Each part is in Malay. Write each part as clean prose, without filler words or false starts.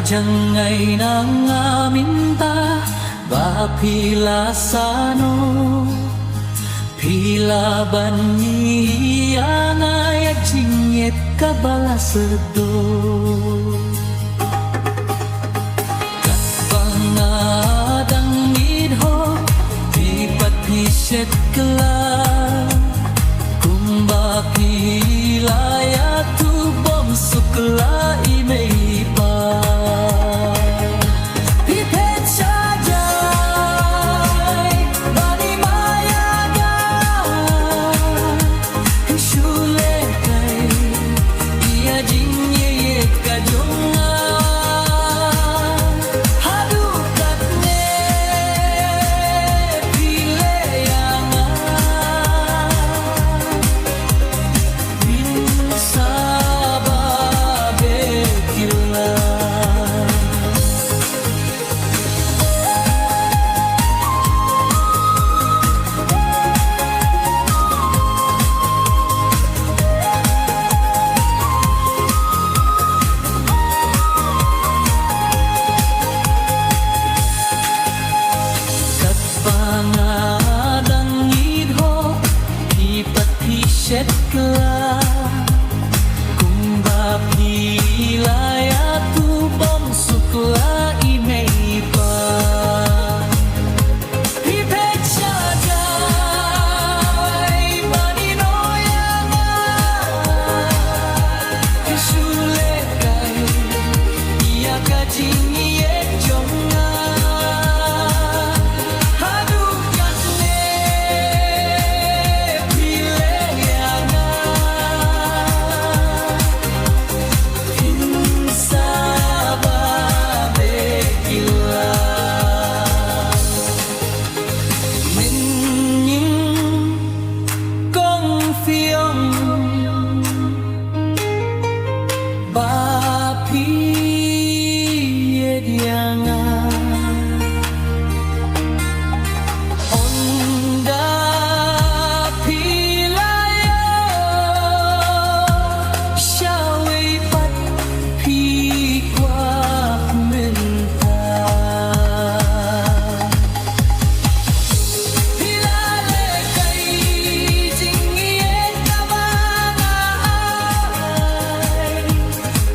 Jangay nang aminta ba pila sano pila ban niya ngayag jingit kabalasado katbangadang nidho di patisyet kala kung ba pila ya tubom sukla imay pa Setla kung ba pila ya tubong sukla imay pa pipet siya jay maninoyangan kisulit kay iya kajing iyet jongan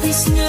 It's